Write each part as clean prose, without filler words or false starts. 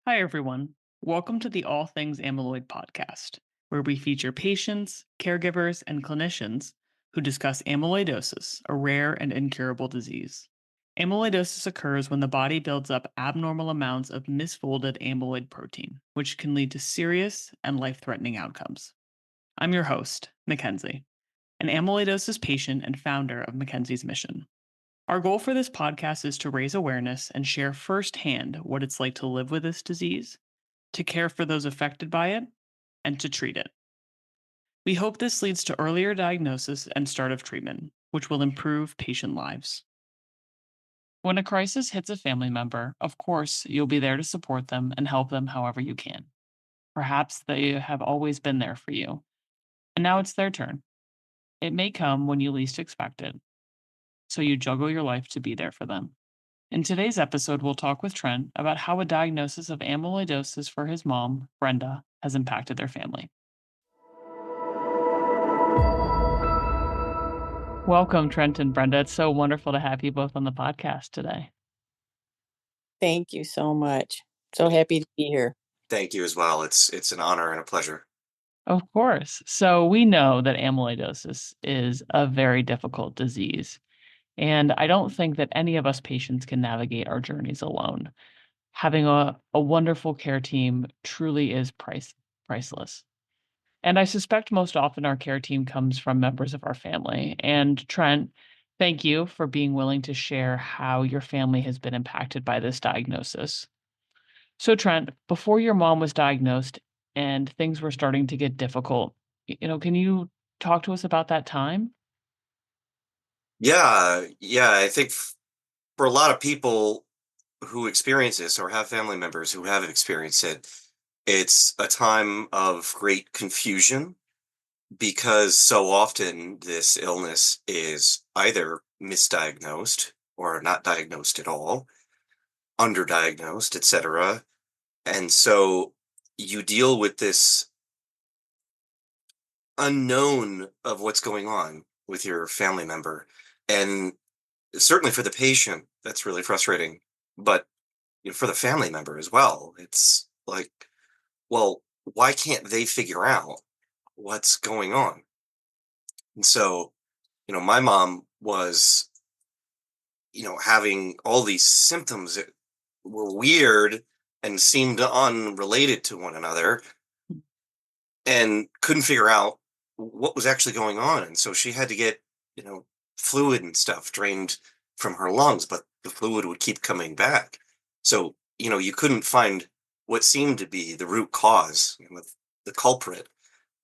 Hi, everyone. Welcome to the All Things Amyloid podcast, where we feature patients, caregivers, and clinicians who discuss amyloidosis, a rare and incurable disease. Amyloidosis occurs when the body builds up abnormal amounts of misfolded amyloid protein, which can lead to serious and life threatening outcomes. I'm your host, Mackenzie, an amyloidosis patient and founder of Mackenzie's Mission. Our goal for this podcast is to raise awareness and share firsthand what it's like to live with this disease, to care for those affected by it, and to treat it. We hope this leads to earlier diagnosis and start of treatment, which will improve patient lives. When a crisis hits a family member, of course, you'll be there to support them and help them however you can. Perhaps they have always been there for you, and now it's their turn. It may come when you least expect it, so you juggle your life to be there for them. In today's episode, we'll talk with Trent about how a diagnosis of amyloidosis for his mom, Brenda, has impacted their family. Welcome, Trent and Brenda. It's so wonderful to have you both on the podcast today. Thank you so much. So happy to be here. Thank you as well. It's an honor and a pleasure. Of course. So, we know that amyloidosis is a very difficult disease. And I don't think that any of us patients can navigate our journeys alone. Having a wonderful care team truly is priceless. And I suspect most often our care team comes from members of our family. And Trent, thank you for being willing to share how your family has been impacted by this diagnosis. So, Trent, before your mom was diagnosed and things were starting to get difficult, can you talk to us about that time? Yeah. I think for a lot of people who experience this or have family members who have experienced it, it's a time of great confusion because so often this illness is either misdiagnosed or not diagnosed at all, underdiagnosed, etc. And so you deal with this unknown of what's going on with your family member. And certainly for the patient, that's really frustrating. But for the family member as well, it's like, well, why can't they figure out what's going on? And so, my mom was, having all these symptoms that were weird and seemed unrelated to one another and couldn't figure out what was actually going on. And so she had to get, you know, fluid and stuff drained from her lungs, but the fluid would keep coming back. So, you couldn't find what seemed to be the root cause, the culprit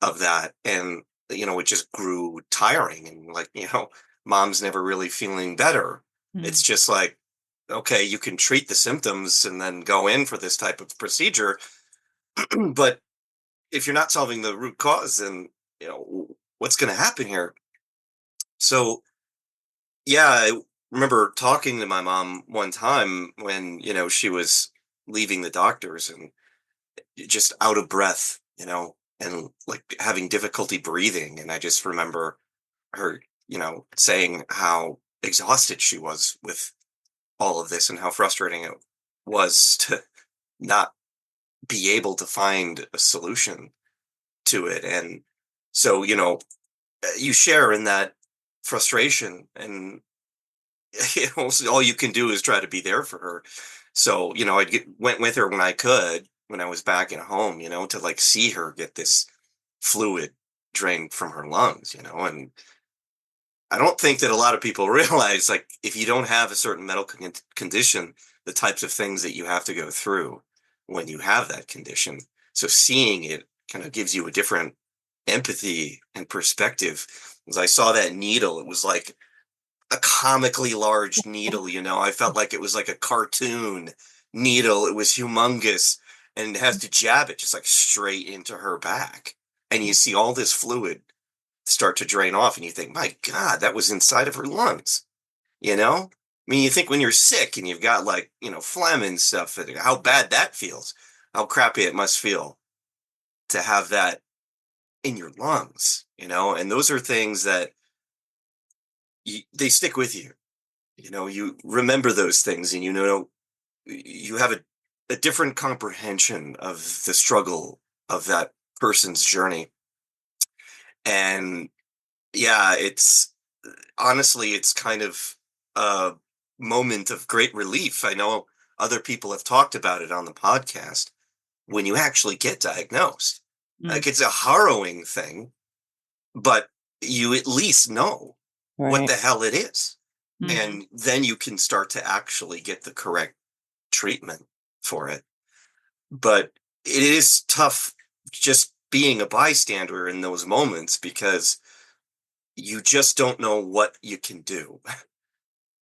of that. And, it just grew tiring and like, mom's never really feeling better. It's Mm. just like, okay, you can treat the symptoms and then go in for this type of procedure. But if you're not solving the root cause, then what's going to happen here? So yeah, I remember talking to my mom one time when she was leaving the doctors and just out of breath, and like having difficulty breathing, and I just remember her, saying how exhausted she was with all of this and how frustrating it was to not be able to find a solution to it. And so, you share in that frustration, and so all you can do is try to be there for her. So, went with her when I could, when I was back at home, to like see her get this fluid drained from her lungs, and I don't think that a lot of people realize, like, if you don't have a certain medical condition, the types of things that you have to go through when you have that condition. So seeing it kind of gives you a different empathy and perspective. As I saw that needle, it was like a comically large needle, I felt like it was like a cartoon needle. It was humongous and it has to jab it just like straight into her back. And you see all this fluid start to drain off and you think, my God, that was inside of her lungs, you know? I mean, you think when you're sick and you've got like, phlegm and stuff, how bad that feels, how crappy it must feel to have that in your lungs, and those are things that they stick with you. You remember those things, and you have a a different comprehension of the struggle of that person's journey. And yeah, it's honestly, it's kind of a moment of great relief. I know other people have talked about it on the podcast when you actually get diagnosed. Mm, Like it's a harrowing thing, but you at least know what Right. the hell it is. mhm. And then you can start to actually get the correct treatment for it. But it is tough just being a bystander in those moments because you just don't know what you can do.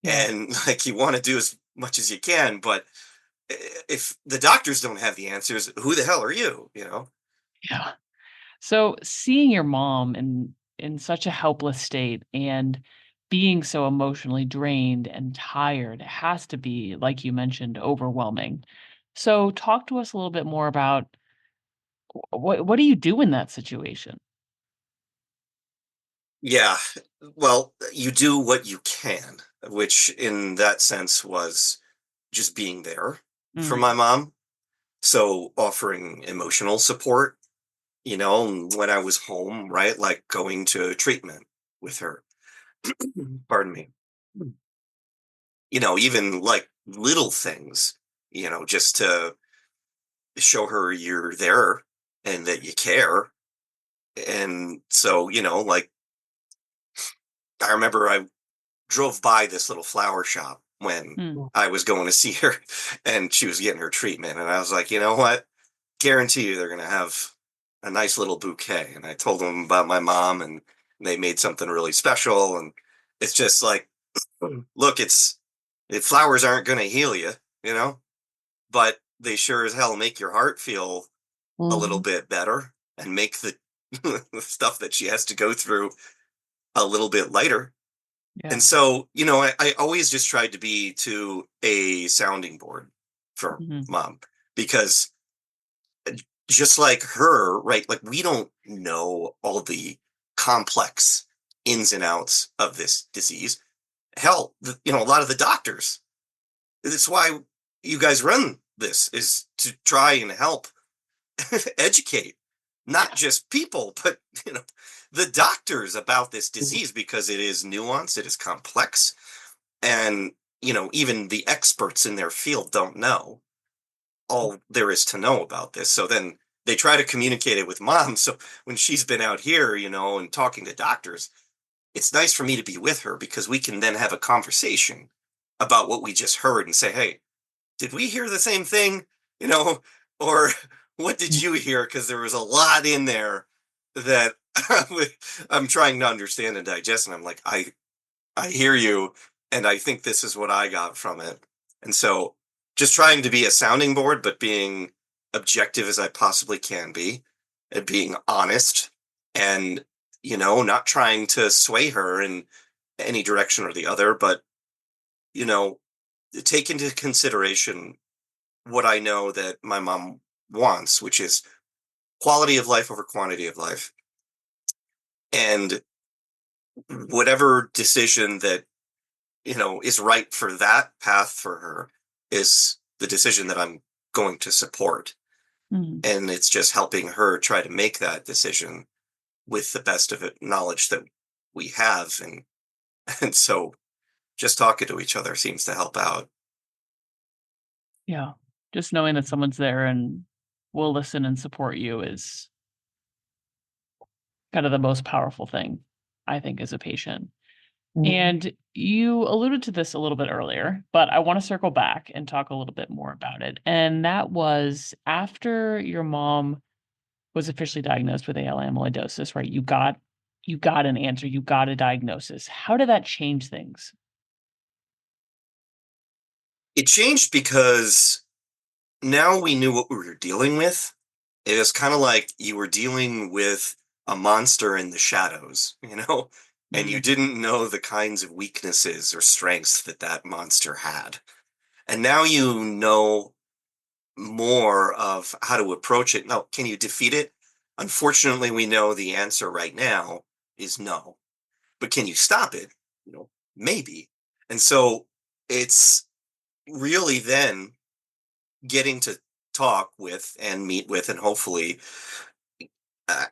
Yeah. And like you want to do as much as you can, but if the doctors don't have the answers, who the hell are you, you know? Yeah. So seeing your mom in such a helpless state and being so emotionally drained and tired has to be, like you mentioned, overwhelming. So talk to us a little bit more about what do you do in that situation? Yeah. Well, you do what you can, which in that sense was just being there for Mhm, my mom. So offering emotional support, when I was home, right? Like going to treatment with her. Pardon me. Even like little things, just to show her you're there and that you care. And so, like I remember I drove by this little flower shop when mm, I was going to see her and she was getting her treatment. And I was like, you know what? Guarantee you they're going to have a nice little bouquet. And I told them about my mom and they made something really special. And it's just like, look, flowers aren't going to heal you, you know, but they sure as hell make your heart feel a little Mhm. bit better and make the, the stuff that she has to go through a little bit lighter. And yeah. so, I always just tried to be to a sounding board for Mhm, mom because just like her, right? Like we don't know all the complex ins and outs of this disease. Hell, a lot of the doctors. That's why you guys run this is to try and help educate not yeah. just people, but you know, the doctors about this disease because it is nuanced, it is complex, and even the experts in their field don't know all there is to know about this. So then they try to communicate it with mom. So when she's been out here, and talking to doctors, it's nice for me to be with her because we can then have a conversation about what we just heard and say, hey, did we hear the same thing? You know, or what did you hear? Because there was a lot in there that I'm trying to understand and digest. And I'm like, I hear you, and I think this is what I got from it. And so just trying to be a sounding board, but being objective as I possibly can be, and being honest and, not trying to sway her in any direction or the other, but, you know, take into consideration what I know that my mom wants, which is quality of life over quantity of life. And whatever decision that is right for that path for her is the decision that I'm going to support. Mhm, And it's just helping her try to make that decision with the best of it knowledge that we have. And and so just talking to each other seems to help out. yeah. Just knowing that someone's there and will listen and support you is kind of the most powerful thing, I think, as a patient. Mhm. And you alluded to this a little bit earlier, but I want to circle back and talk a little bit more about it. And that was after your mom was officially diagnosed with AL amyloidosis, right? You got an answer, you got a diagnosis. How did that change things? It changed because now we knew what we were dealing with. It was kind of like you were dealing with a monster in the shadows, and you Mm, didn't know the kinds of weaknesses or strengths that that monster had. And now you know more of how to approach it. Now, can you defeat it? Unfortunately, we know the answer right now is no. But can you stop it? Maybe. And so it's really then getting to talk with and meet with and hopefully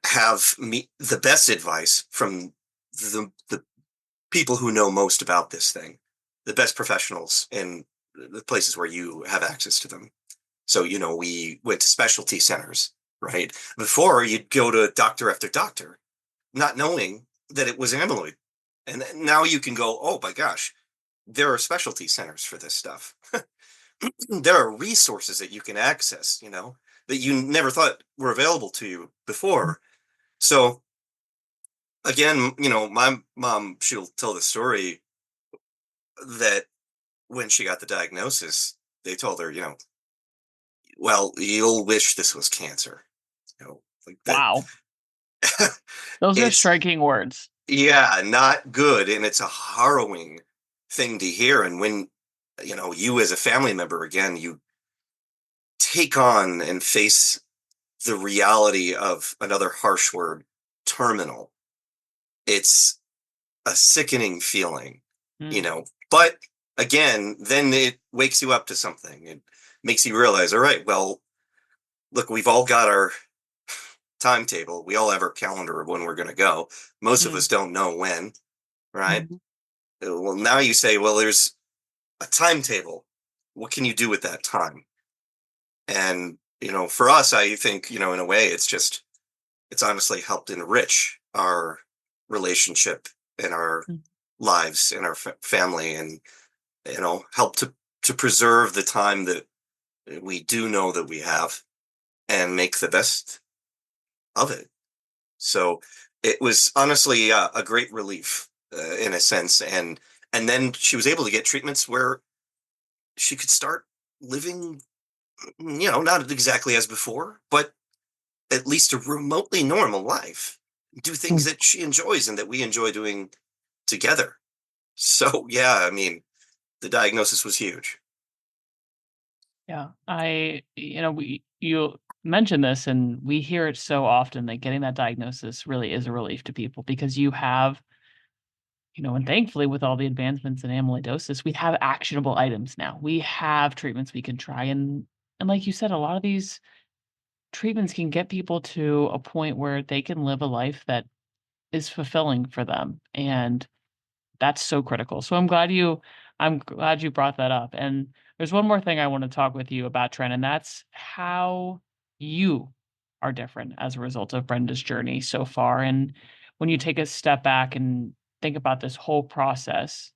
have the best advice from the people who know most about this thing, the best professionals in the places where you have access to them. So, we went to specialty centers, right? Before you'd go to doctor after doctor, not knowing that it was amyloid. And now you can go, oh my gosh, there are specialty centers for this stuff. There are resources that you can access, that you never thought were available to you before. So again, my mom, she'll tell the story that when she got the diagnosis, they told her, well, you'll wish this was cancer. Like that. Wow. Those are It's, striking words. yeah, not good. And it's a harrowing thing to hear. And when, you as a family member, again, you take on and face the reality of another harsh word, terminal. It's a sickening feeling, you Mm, know. But again, then it wakes you up to something. It makes you realize, all right, well, look, we've all got our timetable. We all have our calendar of when we're going to go. Most of mm, us don't know when, right? mhm, Well, now you say, well, there's a timetable. What can you do with that time? And, for us, I think, in a way, it's honestly helped enrich our relationship and our mm. lives and our family, and help to preserve the time that we do know that we have and make the best of it. So it was honestly a great relief, in a sense. And then she was able to get treatments where she could start living, not exactly as before, but at least a remotely normal life, do things that she enjoys and that we enjoy doing together. So yeah, I mean, the diagnosis was huge. Yeah. You mentioned this and we hear it so often that getting that diagnosis really is a relief to people because you have, and thankfully with all the advancements in amyloidosis, we have actionable items now. We have treatments we can try and like you said, a lot of these treatments can get people to a point where they can live a life that is fulfilling for them. And that's so critical. So I'm glad you brought that up. And there's one more thing I want to talk with you about, Trent, and that's how you are different as a result of Brenda's journey so far. And when you take a step back and think about this whole process,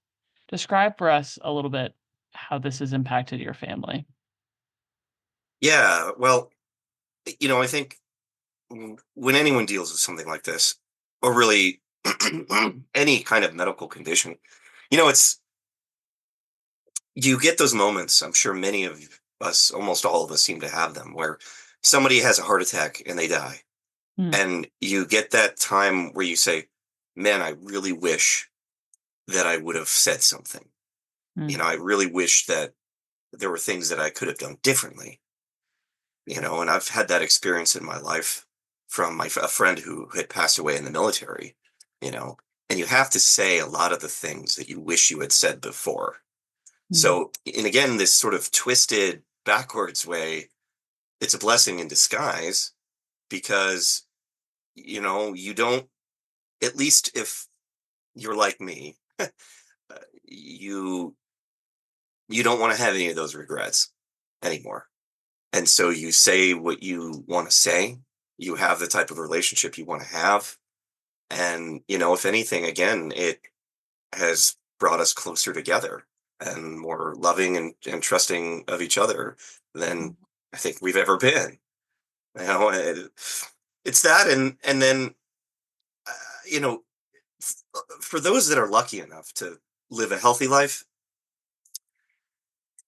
describe for us a little bit how this has impacted your family. Yeah, well, I think when anyone deals with something like this, or really any kind of medical condition, it's you get those moments. I'm sure many of us, almost all of us, seem to have them where somebody has a heart attack and they die. Mm, And you get that time where you say, man, I really wish that I would have said something. mm, I really wish that there were things that I could have done differently, and I've had that experience in my life from a friend who had passed away in the military, you know, and you have to say a lot of the things that you wish you had said before. mm, So, and again, this sort of twisted backwards way, it's a blessing in disguise because, you don't, at least if you're like me, you you don't want to have any of those regrets anymore. And so you say what you want to say. You have the type of relationship you want to have. And, if anything, again, it has brought us closer together and more loving and trusting of each other than mm, I think we've ever been. It's that. And then, uh, you know, for those that are lucky enough to live a healthy life,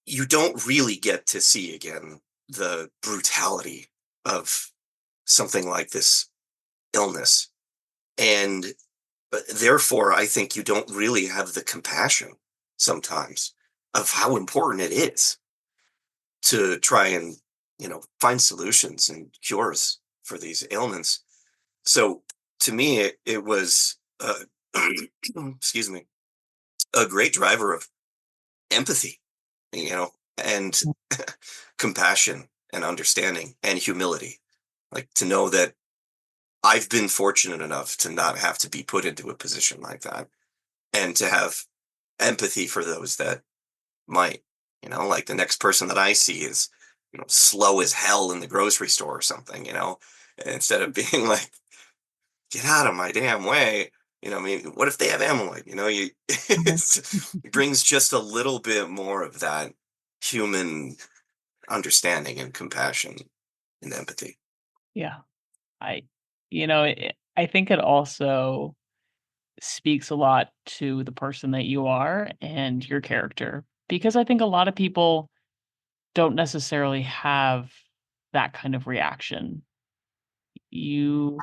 you don't really get to see again the brutality of something like this illness. And therefore, I think you don't really have the compassion sometimes of how important it is to try and, find solutions and cures for these ailments. So to me, it was, excuse me, a great driver of empathy, you know, and compassion and understanding and humility. Like to know that I've been fortunate enough to not have to be put into a position like that and to have empathy for those that might, like the next person that I see is, slow as hell in the grocery store or something, and instead of being like, get out of my damn way. I mean, what if they have amyloid? Mhm. It brings just a little bit more of that human understanding and compassion and empathy. Yeah. I, I think it also speaks a lot to the person that you are and your character, because I think a lot of people don't necessarily have that kind of reaction. You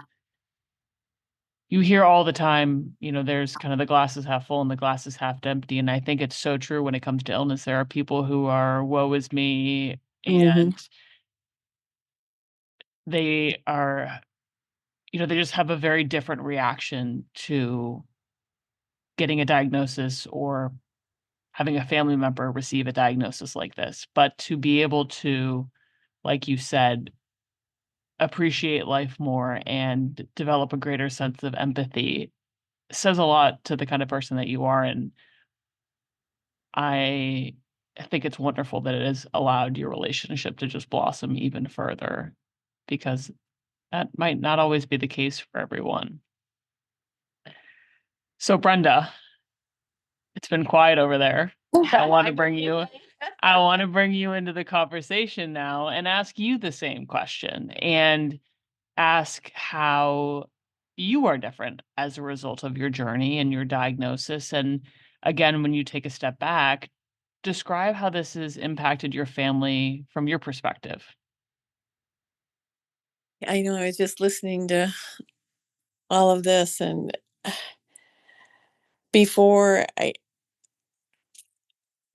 you hear all the time, there's kind of the glass is half full and the glass is half empty. And I think it's so true when it comes to illness. There are people who are woe is me, Mhm. and they are, they just have a very different reaction to getting a diagnosis or having a family member receive a diagnosis like this. But to be able to, like you said, appreciate life more and develop a greater sense of empathy says a lot to the kind of person that you are. And I think it's wonderful that it has allowed your relationship to just blossom even further, because that might not always be the case for everyone. So, Brenda, it's been quiet over there. I want to bring you I want to bring you into the conversation now and ask you the same question and ask how you are different as a result of your journey and your diagnosis. And again, when you take a step back, describe how this has impacted your family from your perspective. I know I was just listening to all of this, and before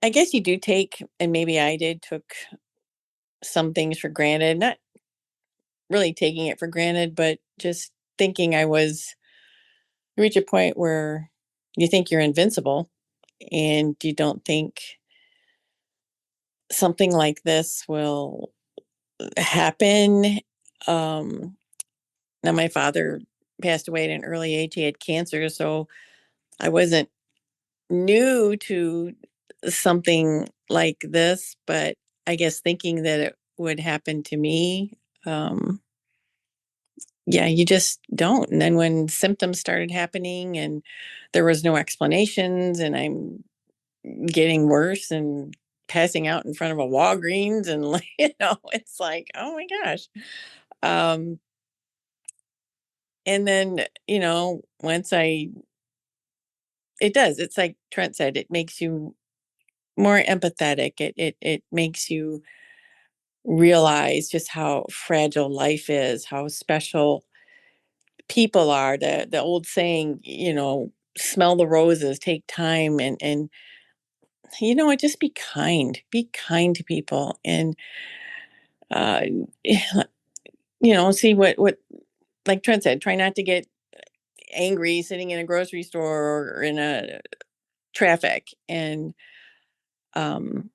I guess you do take, and maybe I did, took some things for granted, not really taking it for granted, but just thinking I was reach a point where you think you're invincible and you don't think something like this will happen. Um, Now my father passed away at an early age. He had cancer, so I wasn't new to something like this, but I guess thinking that it would happen to me, um, yeah, you just don't. And then when symptoms started happening and there was no explanations, and I'm getting worse and passing out in front of a Walgreens, and like, it's like, oh my gosh. Um, and then, once it does, it's like Trent said, it makes you more empathetic. It makes you realize just how fragile life is, how special people are. The old saying, smell the roses, take time, and just be kind to people, and uh, see what like Trent said, try not to get angry sitting in a grocery store or in a traffic. And um,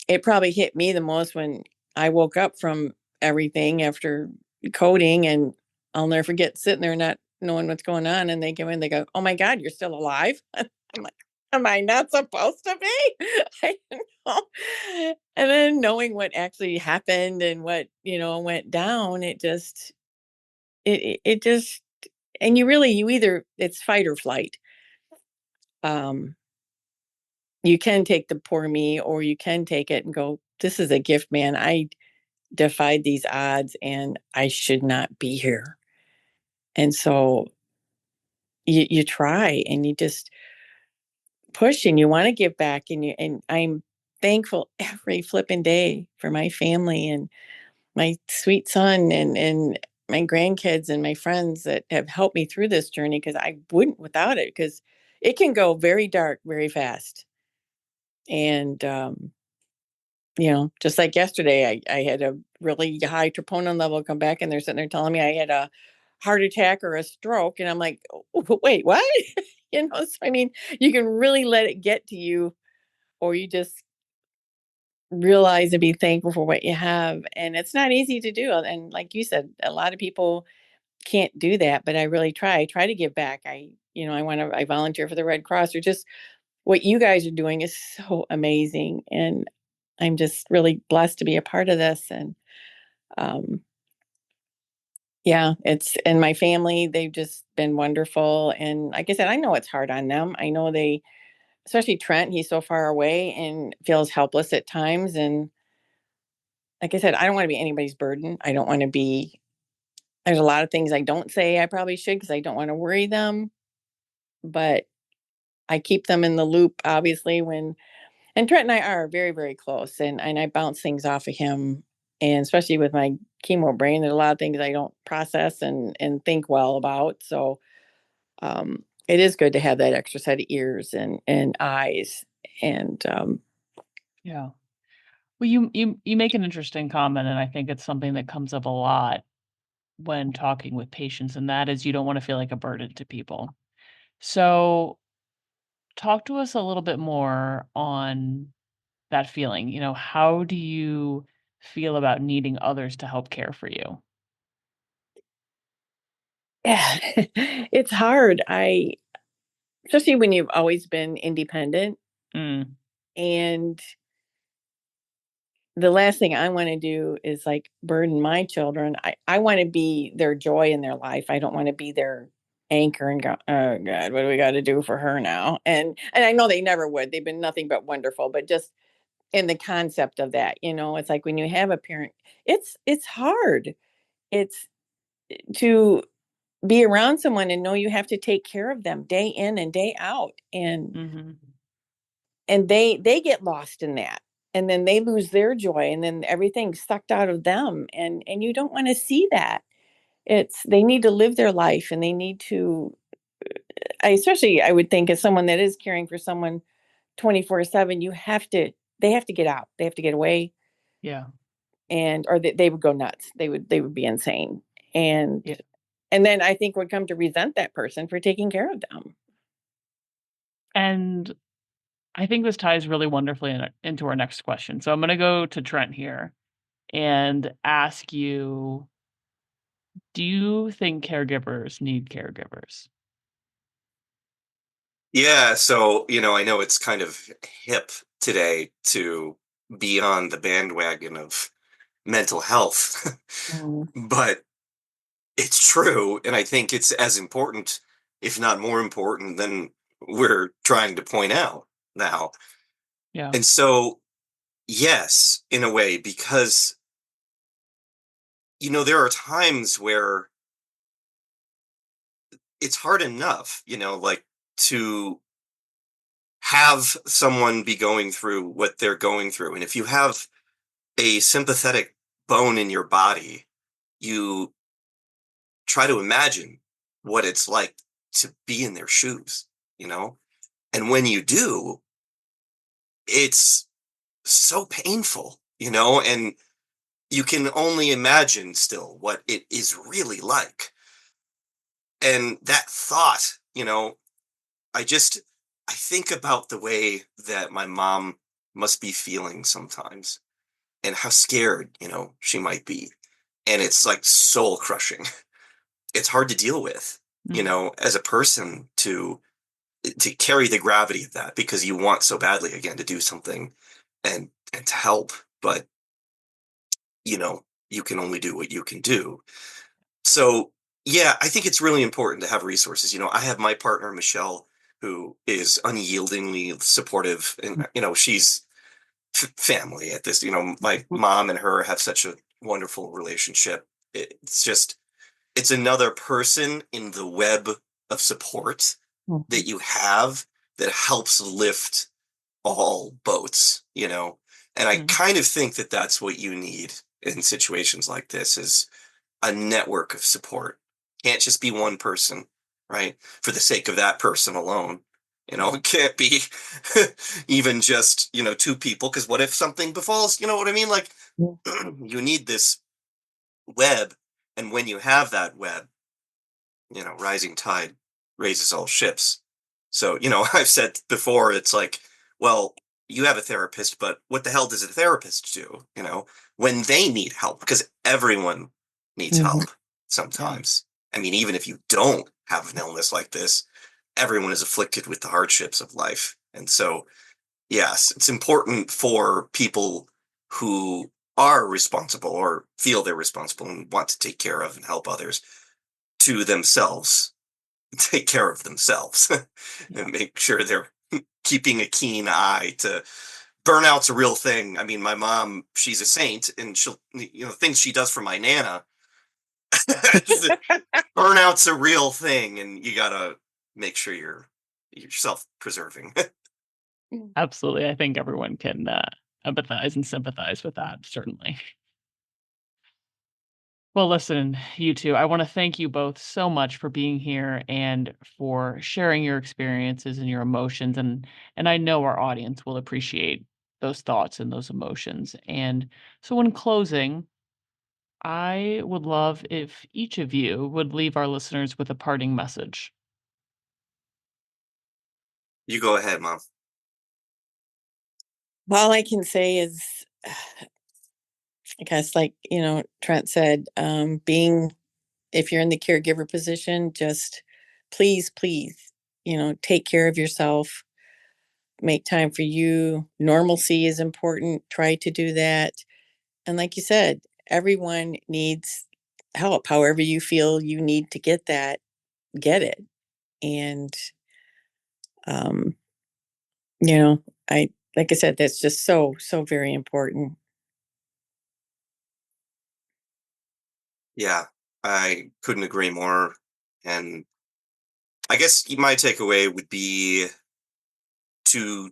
it probably hit me the most when I woke up from everything after coding, and I'll never forget sitting there not knowing what's going on. And they come in, they go, "Oh my God, you're still alive." I'm like, "Am I not supposed to be?" I don't know. And then knowing what actually happened and what, went down, it just, and you either, it's fight or flight. Um, you can take the poor me, or you can take it and go, "This is a gift, man. I defied these odds and I should not be here." And so you try and you just push and you want to give back, and I'm thankful every flipping day for my family and my sweet son and my grandkids and my friends that have helped me through this journey, because I wouldn't without it, because it can go very dark very fast. And just like yesterday, I had a really high troponin level come back, and they're sitting there telling me I had a heart attack or a stroke. And I'm like, "Oh, wait, what?" So, I mean, you can really let it get to you, or you just realize and be thankful for what you have. And it's not easy to do. And like you said, a lot of people can't do that, but I really try. I try to give back. I volunteer for the Red Cross, or just what you guys are doing is so amazing. And I'm just really blessed to be a part of this. And um, yeah, and my family, they've just been wonderful. And like I said, I know it's hard on them. I know especially Trent, he's so far away and feels helpless at times. And like I said, I don't want to be anybody's burden. I don't want to be, there's a lot of things I don't say I probably should because I don't want to worry them. But I keep them in the loop, obviously, and Trent and I are very, very close. And I bounce things off of him. And especially with my chemo brain, there's a lot of things I don't process and think well about. So it is good to have that extra set of ears and eyes. And Yeah. Well, you make an interesting comment, and I think it's something that comes up a lot when talking with patients, and that is you don't want to feel like a burden to people. So, talk to us a little bit more on that feeling. How do you feel about needing others to help care for you? yeah, it's hard. Especially when you've always been independent, Mm, and the last thing I want to do is like burden my children. I want to be their joy in their life. I don't want to be their anchor and go, oh God, what do we got to do for her now? And I know they never would. They've been nothing but wonderful, but just in the concept of that, it's like when you have a parent, it's hard. It's to be around someone and know you have to take care of them day in and day out. mhm. And they get lost in that, and then they lose their joy, and then everything's sucked out of them, and you don't want to see that. They need to live their life, and they need to, I would think, as someone that is caring for someone 24/7, they have to get out, they have to get away, Yeah. or they would go nuts, they would be insane. and Yeah. and then I think would come to resent that person for taking care of them. And I think this ties really wonderfully into our next question. So I'm going to go to Trent here and ask you, do you think caregivers need caregivers? Yeah, so, I know it's kind of hip today to be on the bandwagon of mental health, Mm. but it's true. And I think it's as important, if not more important, than we're trying to point out now. Yeah. And so, yes, in a way, because, there are times where it's hard enough, like to have someone be going through what they're going through. And if you have a sympathetic bone in your body, you try to imagine what it's like to be in their shoes, you know? And when you do, it's so painful, and you can only imagine still what it is really like. And that thought, I just I think about the way that my mom must be feeling sometimes and how scared, she might be. And it's like soul crushing. It's hard to deal with, Mm, as a person to carry the gravity of that because you want so badly again to do something and to help, but you can only do what you can do. So, yeah, I think it's really important to have resources. I have my partner Michelle who is unyieldingly supportive, and she's family at this. My mom and her have such a wonderful relationship. It's another person in the web of support Mhm. that you have that helps lift all boats, and I mm, kind of think that that's what you need in situations like this is a network of support. Can't just be one person, right? For the sake of that person alone. It can't be even just, two people. Because what if something befalls? You know what I mean? Like, Mm. you need this web. And when you have that web, rising tide raises all ships. So, I've said before, it's like, well, you have a therapist, but what the hell does a therapist do, when they need help? Because everyone needs Mhm. help sometimes. I mean, even if you don't have an illness like this, everyone is afflicted with the hardships of life. And so, yes, it's important for people who are responsible or feel they're responsible and want to take care of and help others to themselves take care of themselves Yeah. and make sure they're keeping a keen eye to burnout's a real thing. I mean, my mom, she's a saint, and she'll, things she does for my nana. Burnout's a real thing, and you gotta make sure you're self-preserving. Absolutely. I think everyone can empathize and sympathize with that, certainly. Well, listen, you two, I want to thank you both so much for being here and for sharing your experiences and your emotions. And I know our audience will appreciate those thoughts and those emotions. And so in closing, I would love if each of you would leave our listeners with a parting message. You go ahead, mom. All I can say is, I guess, like, Trent said, being, if you're in the caregiver position, just please, please, take care of yourself, make time for you. Normalcy is important. Try to do that. And like you said, everyone needs help. However you feel you need to get that, get it. And, um, you know, like I said, that's just so, so very important. Yeah, I couldn't agree more. And I guess my takeaway would be to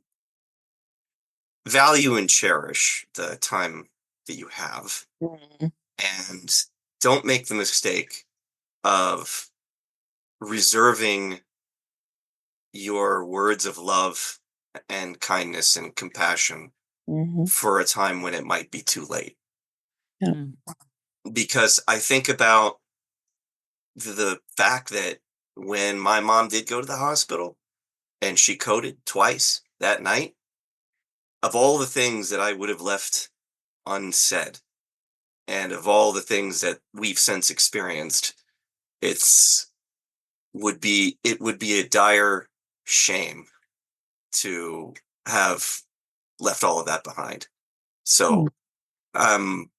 value and cherish the time that you have, Mhm. and don't make the mistake of reserving your words of love and kindness and compassion Mhm. for a time when it might be too late. Yep. Mm. Because I think about the fact that when my mom did go to the hospital and she coded twice that night, of all the things that I would have left unsaid, and of all the things that we've since experienced, it's it would be a dire shame to have left all of that behind. Mm. So, um,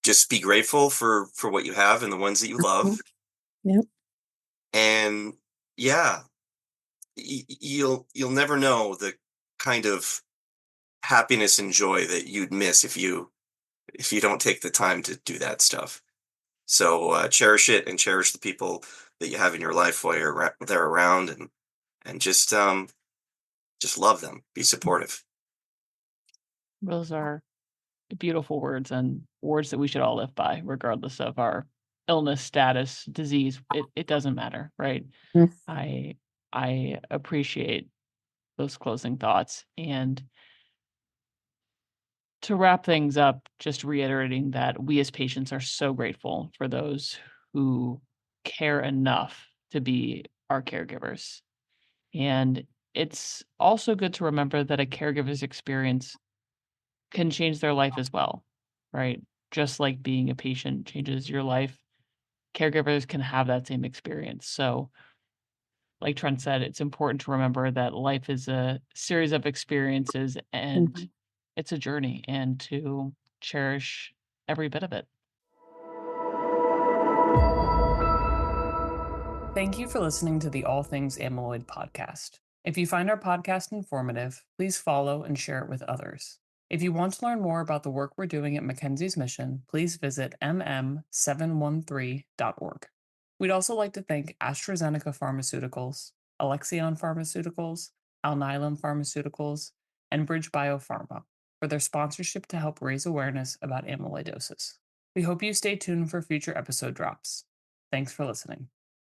just be grateful for what you have and the ones that you Mhm. love, Yep. and yeah, you'll never know the kind of happiness and joy that you'd miss if you don't take the time to do that stuff. So cherish it and cherish the people that you have in your life while they're around, and just love them. Be supportive. Those are beautiful words and words that we should all live by, regardless of our illness, status, disease. It doesn't matter, right? Mm. I I appreciate those closing thoughts. And to wrap things up, just reiterating that we as patients are so grateful for those who care enough to be our caregivers. And it's also good to remember that a caregiver's experience can change their life as well, right? Just like being a patient changes your life, caregivers can have that same experience. So, like Trent said, it's important to remember that life is a series of experiences and Mhm. it's a journey, and to cherish every bit of it. Thank you for listening to the All Things Amyloid podcast. If you find our podcast informative, please follow and share it with others. If you want to learn more about the work we're doing at Mackenzie's Mission, please visit mm713.org. We'd also like to thank AstraZeneca Pharmaceuticals, Alexion Pharmaceuticals, Alnylam Pharmaceuticals, and Bridge Biopharma for their sponsorship to help raise awareness about amyloidosis. We hope you stay tuned for future episode drops. Thanks for listening.